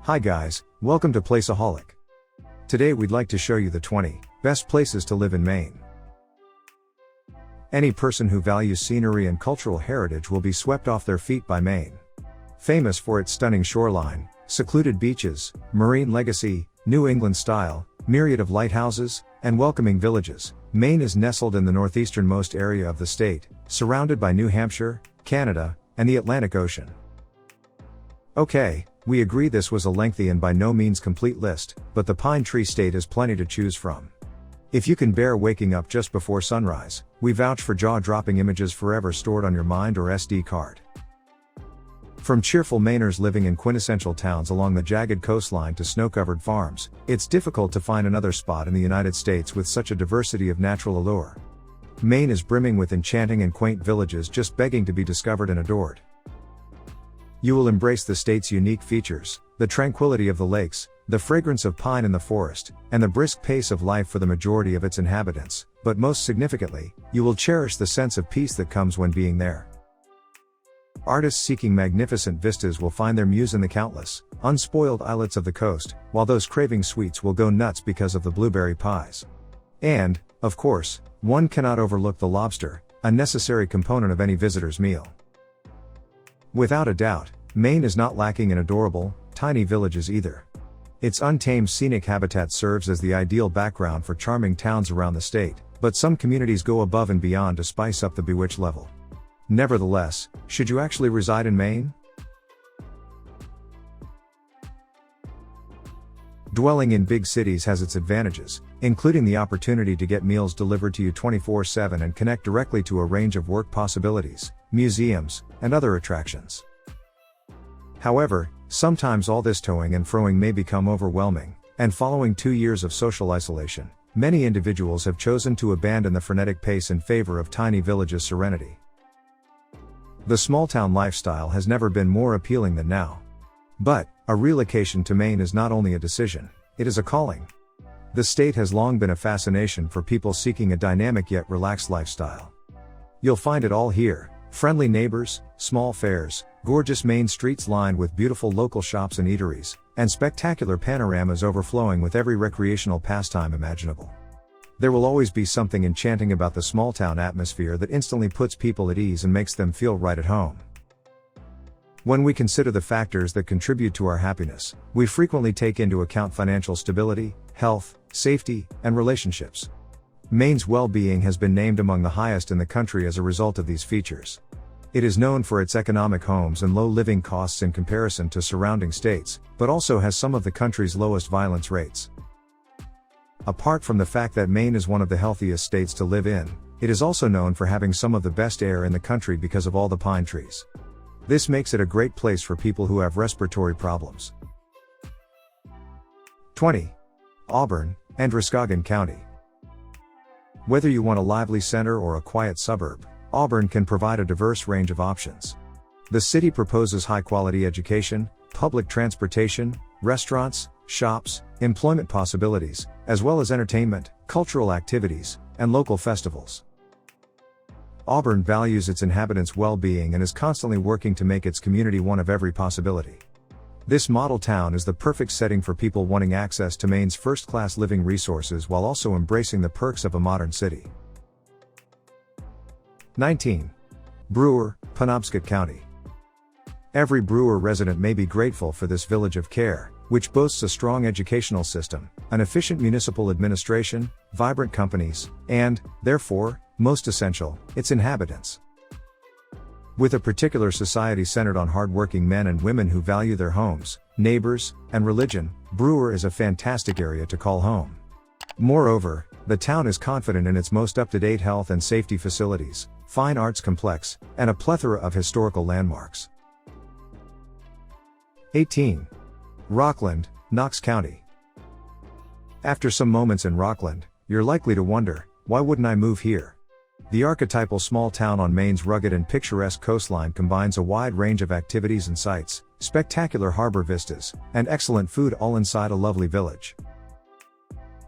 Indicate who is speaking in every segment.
Speaker 1: Hi guys, welcome to Placeaholic. Today we'd like to show you the 20 best places to live in Maine. Any person who values scenery and cultural heritage will be swept off their feet by Maine. Famous for its stunning shoreline, secluded beaches, marine legacy, New England style, myriad of lighthouses, and welcoming villages, Maine is nestled in the northeasternmost area of the state, surrounded by New Hampshire, Canada, and the Atlantic Ocean. Okay, we agree this was a lengthy and by no means complete list, but the Pine Tree State has plenty to choose from. If you can bear waking up just before sunrise, we vouch for jaw-dropping images forever stored on your mind or SD card. From cheerful Mainers living in quintessential towns along the jagged coastline to snow-covered farms, it's difficult to find another spot in the United States with such a diversity of natural allure. Maine is brimming with enchanting and quaint villages just begging to be discovered and adored. You will embrace the state's unique features, the tranquility of the lakes, the fragrance of pine in the forest, and the brisk pace of life for the majority of its inhabitants, but most significantly, you will cherish the sense of peace that comes when being there. Artists seeking magnificent vistas will find their muse in the countless, unspoiled islets of the coast, while those craving sweets will go nuts because of the blueberry pies. And, of course, one cannot overlook the lobster, a necessary component of any visitor's meal. Without a doubt, Maine is not lacking in adorable, tiny villages either. Its untamed scenic habitat serves as the ideal background for charming towns around the state, but some communities go above and beyond to spice up the bewitch level. Nevertheless, should you actually reside in Maine? Dwelling in big cities has its advantages, including the opportunity to get meals delivered to you 24/7 and connect directly to a range of work possibilities, museums, and other attractions. However, sometimes all this toing and froing may become overwhelming, and following 2 years of social isolation, many individuals have chosen to abandon the frenetic pace in favor of tiny villages' serenity. The small-town lifestyle has never been more appealing than now. But, a relocation to Maine is not only a decision, it is a calling. The state has long been a fascination for people seeking a dynamic yet relaxed lifestyle. You'll find it all here: friendly neighbors, small fares, gorgeous main streets lined with beautiful local shops and eateries, and spectacular panoramas overflowing with every recreational pastime imaginable. There will always be something enchanting about the small-town atmosphere that instantly puts people at ease and makes them feel right at home. When we consider the factors that contribute to our happiness, we frequently take into account financial stability, health, safety, and relationships. Maine's well-being has been named among the highest in the country as a result of these features. It is known for its economic homes and low living costs in comparison to surrounding states, but also has some of the country's lowest violence rates. Apart from the fact that Maine is one of the healthiest states to live in, it is also known for having some of the best air in the country because of all the pine trees. This makes it a great place for people who have respiratory problems. 20. Auburn, Androscoggin County. Whether you want a lively center or a quiet suburb, Auburn can provide a diverse range of options. The city proposes high-quality education, public transportation, restaurants, shops, employment possibilities, as well as entertainment, cultural activities, and local festivals. Auburn values its inhabitants' well-being and is constantly working to make its community one of every possibility. This model town is the perfect setting for people wanting access to Maine's first-class living resources while also embracing the perks of a modern city. 19. Brewer, Penobscot County. Every Brewer resident may be grateful for this village of care, which boasts a strong educational system, an efficient municipal administration, vibrant companies, and, therefore, most essential, its inhabitants. With a particular society centered on hard-working men and women who value their homes, neighbors, and religion, Brewer is a fantastic area to call home. Moreover, the town is confident in its most up-to-date health and safety facilities, fine arts complex, and a plethora of historical landmarks. 18. Rockland, Knox County. After some moments in Rockland, you're likely to wonder, why wouldn't I move here? The archetypal small town on Maine's rugged and picturesque coastline combines a wide range of activities and sights, spectacular harbor vistas, and excellent food all inside a lovely village.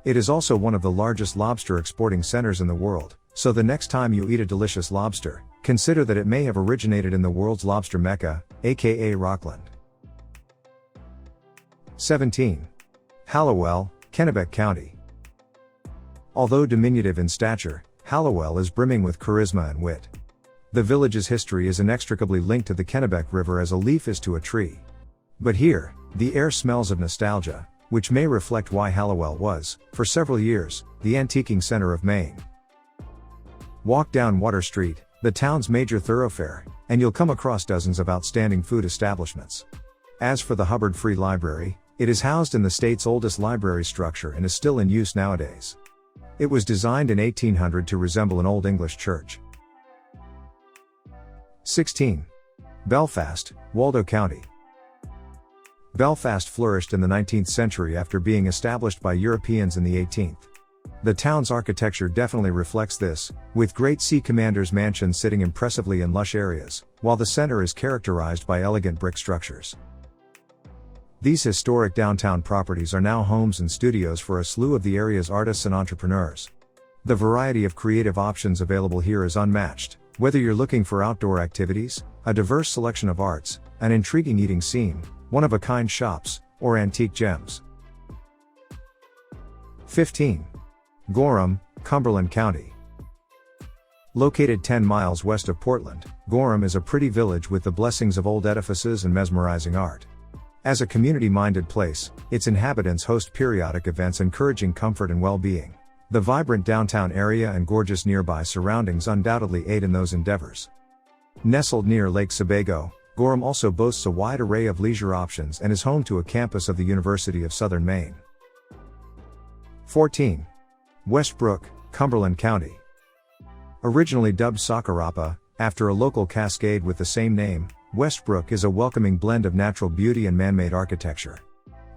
Speaker 1: It is also one of the largest lobster exporting centers in the world, so the next time you eat a delicious lobster, consider that it may have originated in the world's lobster mecca, aka Rockland. 17. Hallowell, Kennebec County. Although diminutive in stature, Hallowell is brimming with charisma and wit. The village's history is inextricably linked to the Kennebec River as a leaf is to a tree. But here, the air smells of nostalgia, which may reflect why Hallowell was, for several years, the antiquing center of Maine. Walk down Water Street, the town's major thoroughfare, and you'll come across dozens of outstanding food establishments. As for the Hubbard Free Library, it is housed in the state's oldest library structure and is still in use nowadays. It was designed in 1800 to resemble an Old English church. 16. Belfast, Waldo County. Belfast flourished in the 19th century after being established by Europeans in the 18th. The town's architecture definitely reflects this, with great sea commanders' mansions sitting impressively in lush areas, while the center is characterized by elegant brick structures. These historic downtown properties are now homes and studios for a slew of the area's artists and entrepreneurs. The variety of creative options available here is unmatched, whether you're looking for outdoor activities, a diverse selection of arts, an intriguing eating scene, one-of-a-kind shops, or antique gems. 15. Gorham, Cumberland County. Located 10 miles west of Portland, Gorham is a pretty village with the blessings of old edifices and mesmerizing art. As a community-minded place, its inhabitants host periodic events encouraging comfort and well-being. The vibrant downtown area and gorgeous nearby surroundings undoubtedly aid in those endeavors. Nestled near Lake Sebago, Gorham also boasts a wide array of leisure options and is home to a campus of the University of Southern Maine. 14. Westbrook, Cumberland County. Originally dubbed Sakarapa, after a local cascade with the same name, Westbrook is a welcoming blend of natural beauty and man-made architecture.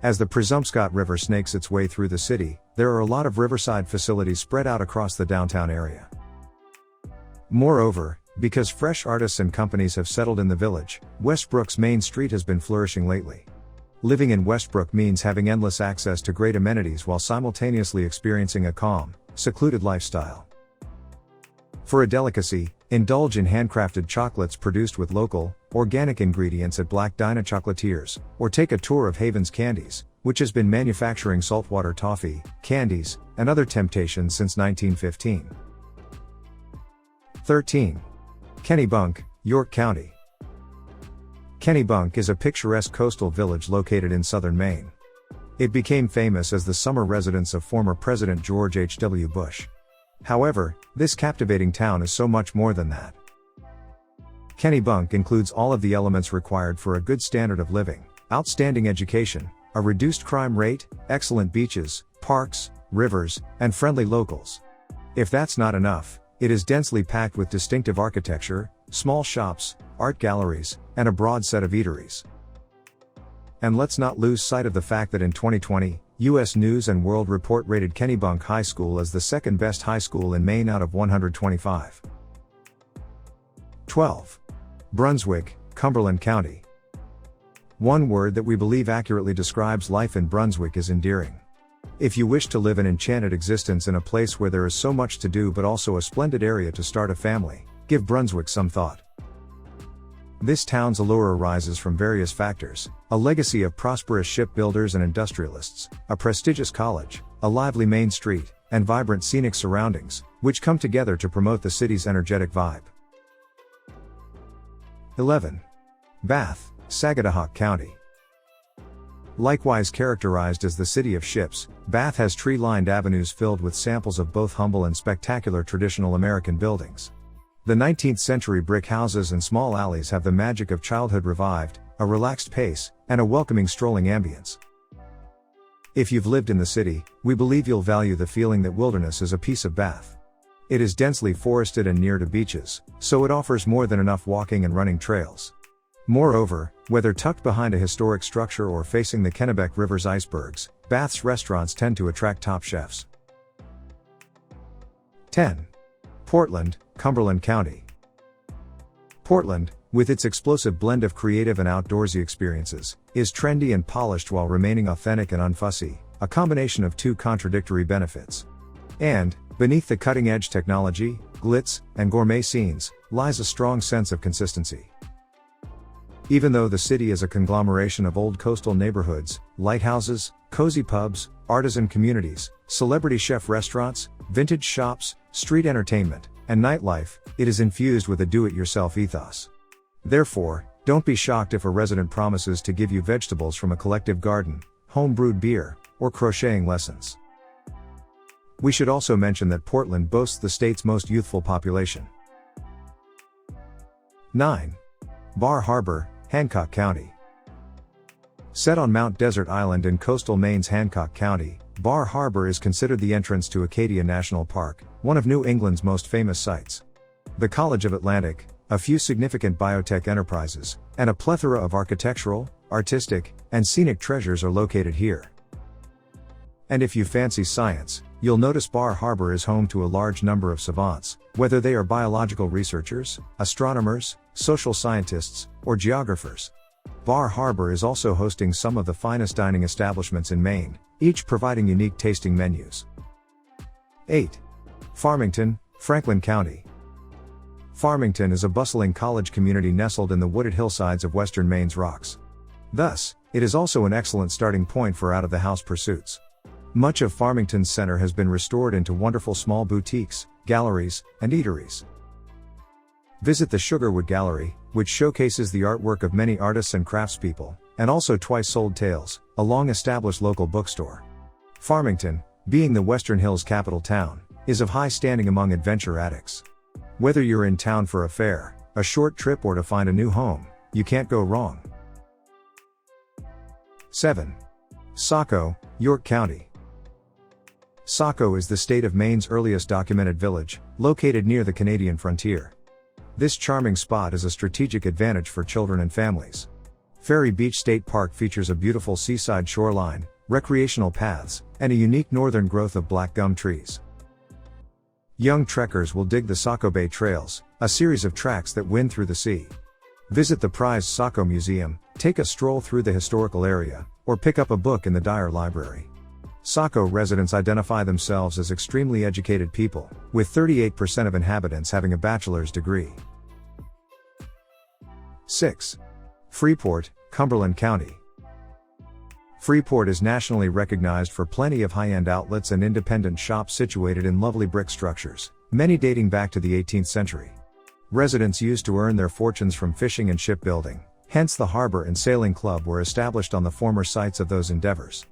Speaker 1: As the Penobscot River snakes its way through the city, there are a lot of riverside facilities spread out across the downtown area. Moreover, because fresh artists and companies have settled in the village, Westbrook's Main Street has been flourishing lately. Living in Westbrook means having endless access to great amenities while simultaneously experiencing a calm, secluded lifestyle. For a delicacy, indulge in handcrafted chocolates produced with local, organic ingredients at Black Dinah Chocolatiers, or take a tour of Haven's Candies, which has been manufacturing saltwater toffee, candies, and other temptations since 1915. 13. Kennebunk, York County. Kennebunk is a picturesque coastal village located in southern Maine. It became famous as the summer residence of former President George H.W. Bush. However, this captivating town is so much more than that. Kennebunk includes all of the elements required for a good standard of living: outstanding education, a reduced crime rate, excellent beaches, parks, rivers, and friendly locals. If that's not enough, it is densely packed with distinctive architecture, small shops, art galleries, and a broad set of eateries. And let's not lose sight of the fact that in 2020, U.S. News & World Report rated Kennebunk High School as the second best high school in Maine out of 125. 12. Brunswick, Cumberland County. One word that we believe accurately describes life in Brunswick is endearing. If you wish to live an enchanted existence in a place where there is so much to do but also a splendid area to start a family, give Brunswick some thought. This town's allure arises from various factors: a legacy of prosperous shipbuilders and industrialists, a prestigious college, a lively main street, and vibrant scenic surroundings, which come together to promote the city's energetic vibe. 11. Bath, Sagadahoc County. Likewise characterized as the city of ships, Bath has tree-lined avenues filled with samples of both humble and spectacular traditional American buildings. The 19th century brick houses and small alleys have the magic of childhood revived, a relaxed pace, and a welcoming strolling ambience. If you've lived in the city, we believe you'll value the feeling that wilderness is a piece of Bath. It is densely forested and near to beaches, so it offers more than enough walking and running trails. Moreover, whether tucked behind a historic structure or facing the Kennebec River's icebergs, Bath's restaurants tend to attract top chefs. 10. Portland, Cumberland County. Portland, with its explosive blend of creative and outdoorsy experiences, is trendy and polished while remaining authentic and unfussy, a combination of two contradictory benefits. And, beneath the cutting-edge technology, glitz, and gourmet scenes, lies a strong sense of consistency. Even though the city is a conglomeration of old coastal neighborhoods, lighthouses, cozy pubs, artisan communities, celebrity chef restaurants, vintage shops, street entertainment, and nightlife, it is infused with a do-it-yourself ethos. Therefore, don't be shocked if a resident promises to give you vegetables from a collective garden, home-brewed beer, or crocheting lessons. We should also mention that Portland boasts the state's most youthful population. 9. Bar Harbor, Hancock County. Set on Mount Desert Island in coastal Maine's Hancock County, Bar Harbor is considered the entrance to Acadia National Park, one of New England's most famous sites. The College of Atlantic, a few significant biotech enterprises, and a plethora of architectural, artistic, and scenic treasures are located here. And if you fancy science, you'll notice Bar Harbor is home to a large number of savants, whether they are biological researchers, astronomers, social scientists, or geographers. Bar Harbor is also hosting some of the finest dining establishments in Maine, each providing unique tasting menus. 8. Farmington, Franklin County. Farmington is a bustling college community nestled in the wooded hillsides of western Maine's rocks. Thus, it is also an excellent starting point for out-of-the-house pursuits. Much of Farmington's center has been restored into wonderful small boutiques, galleries, and eateries. Visit the Sugarwood Gallery, which showcases the artwork of many artists and craftspeople, and also Twice Sold Tales, a long-established local bookstore. Farmington, being the Western Hills capital town, is of high standing among adventure addicts. Whether you're in town for a fair, a short trip, or to find a new home, you can't go wrong. 7. Saco, York County. Saco is the state of Maine's earliest documented village, located near the Canadian frontier. This charming spot is a strategic advantage for children and families. Ferry Beach State Park features a beautiful seaside shoreline, recreational paths, and a unique northern growth of black gum trees. Young trekkers will dig the Saco Bay Trails, a series of tracks that wind through the sea. Visit the prized Saco Museum, take a stroll through the historical area, or pick up a book in the Dyer Library. Saco residents identify themselves as extremely educated people, with 38% of inhabitants having a bachelor's degree. 6. Freeport, Cumberland County. Freeport is nationally recognized for plenty of high-end outlets and independent shops situated in lovely brick structures, many dating back to the 18th century. Residents used to earn their fortunes from fishing and shipbuilding, hence the Harbor and Sailing Club were established on the former sites of those endeavors.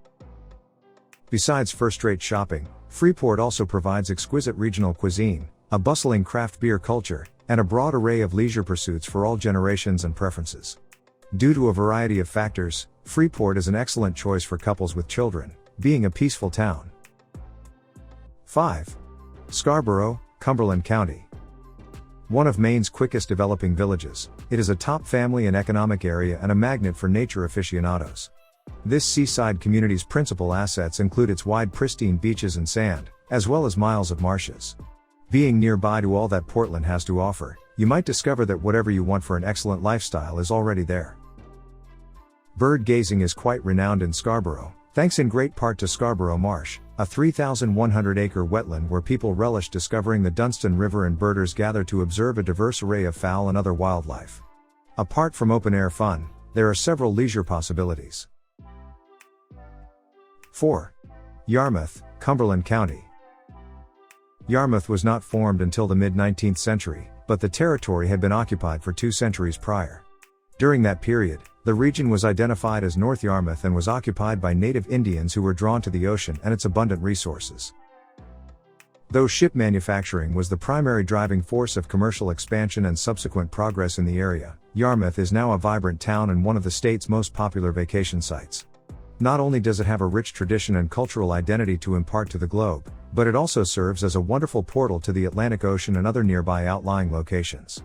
Speaker 1: Besides first-rate shopping, Freeport also provides exquisite regional cuisine, a bustling craft beer culture, and a broad array of leisure pursuits for all generations and preferences. Due to a variety of factors, Freeport is an excellent choice for couples with children, being a peaceful town. 5. Scarborough, Cumberland County. One of Maine's quickest developing villages, it is a top family and economic area and a magnet for nature aficionados. This seaside community's principal assets include its wide pristine beaches and sand, as well as miles of marshes. Being nearby to all that Portland has to offer, you might discover that whatever you want for an excellent lifestyle is already there. Bird gazing is quite renowned in Scarborough, thanks in great part to Scarborough Marsh, a 3,100-acre wetland where people relish discovering the Dunstan River and birders gather to observe a diverse array of fowl and other wildlife. Apart from open-air fun, there are several leisure possibilities. 4. Yarmouth, Cumberland County. Yarmouth was not formed until the mid-19th century, but the territory had been occupied for 2 centuries prior. During that period, the region was identified as North Yarmouth and was occupied by native Indians who were drawn to the ocean and its abundant resources. Though ship manufacturing was the primary driving force of commercial expansion and subsequent progress in the area, Yarmouth is now a vibrant town and one of the state's most popular vacation sites. Not only does it have a rich tradition and cultural identity to impart to the globe, but it also serves as a wonderful portal to the Atlantic Ocean and other nearby outlying locations.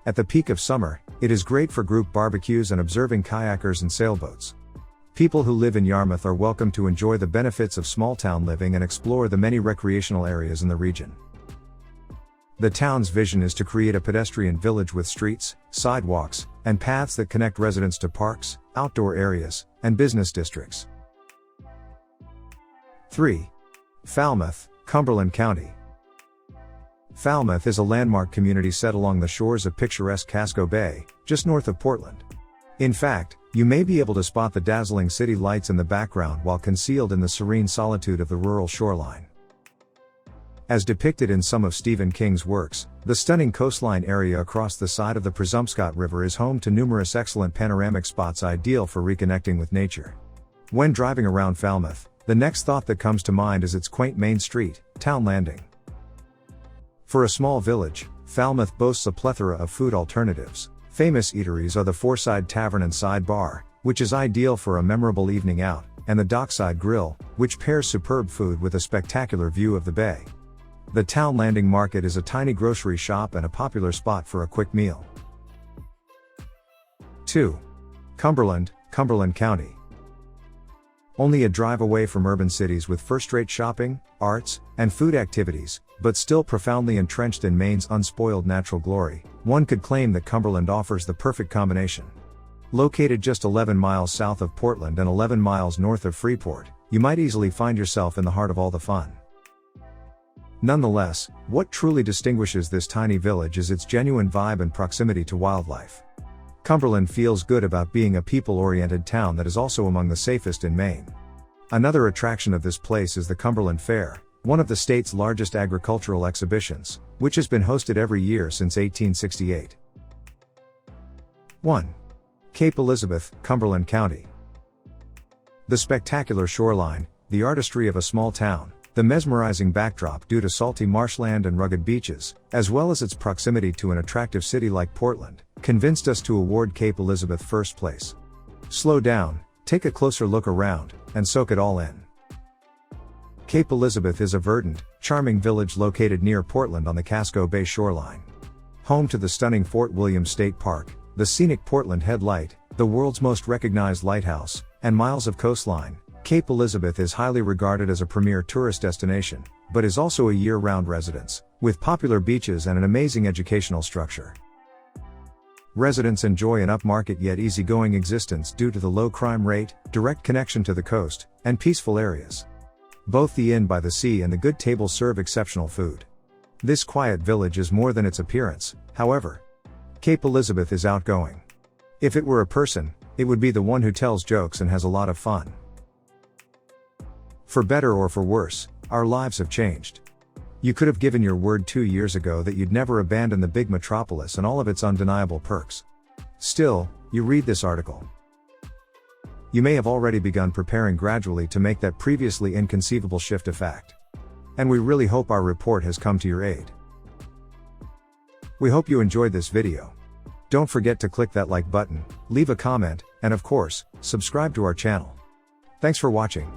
Speaker 1: At the peak of summer, it is great for group barbecues and observing kayakers and sailboats. People who live in Yarmouth are welcome to enjoy the benefits of small-town living and explore the many recreational areas in the region. The town's vision is to create a pedestrian village with streets, sidewalks, and paths that connect residents to parks, outdoor areas, and business districts. 3. Falmouth, Cumberland County. Falmouth is a landmark community set along the shores of picturesque Casco Bay, just north of Portland. In fact, you may be able to spot the dazzling city lights in the background while concealed in the serene solitude of the rural shoreline. As depicted in some of Stephen King's works, the stunning coastline area across the side of the Penobscot River is home to numerous excellent panoramic spots ideal for reconnecting with nature. When driving around Falmouth, the next thought that comes to mind is its quaint Main Street, Town Landing. For a small village, Falmouth boasts a plethora of food alternatives. Famous eateries are the Fourside Tavern and Side Bar, which is ideal for a memorable evening out, and the Dockside Grill, which pairs superb food with a spectacular view of the bay. The Town Landing Market is a tiny grocery shop and a popular spot for a quick meal. 2. Cumberland, Cumberland County. Only a drive away from urban cities with first-rate shopping, arts, and food activities, but still profoundly entrenched in Maine's unspoiled natural glory, one could claim that Cumberland offers the perfect combination. Located just 11 miles south of Portland and 11 miles north of Freeport, you might easily find yourself in the heart of all the fun. Nonetheless, what truly distinguishes this tiny village is its genuine vibe and proximity to wildlife. Cumberland feels good about being a people-oriented town that is also among the safest in Maine. Another attraction of this place is the Cumberland Fair, one of the state's largest agricultural exhibitions, which has been hosted every year since 1868. 1. Cape Elizabeth, Cumberland County. The spectacular shoreline, the artistry of a small town, the mesmerizing backdrop due to salty marshland and rugged beaches, as well as its proximity to an attractive city like Portland, convinced us to award Cape Elizabeth first place. Slow down, take a closer look around, and soak it all in. Cape Elizabeth is a verdant, charming village located near Portland on the Casco Bay shoreline. Home to the stunning Fort William State Park, the scenic Portland Headlight, the world's most recognized lighthouse, and miles of coastline, Cape Elizabeth is highly regarded as a premier tourist destination, but is also a year-round residence, with popular beaches and an amazing educational structure. Residents enjoy an upmarket yet easygoing existence due to the low crime rate, direct connection to the coast, and peaceful areas. Both the Inn by the Sea and the Good Table serve exceptional food. This quiet village is more than its appearance, however. Cape Elizabeth is outgoing. If it were a person, it would be the one who tells jokes and has a lot of fun. For better or for worse, our lives have changed. You could have given your word 2 years ago that you'd never abandon the big metropolis and all of its undeniable perks. Still, you read this article. You may have already begun preparing gradually to make that previously inconceivable shift a fact. And we really hope our report has come to your aid. We hope you enjoyed this video. Don't forget to click that like button, leave a comment, and of course, subscribe to our channel. Thanks for watching.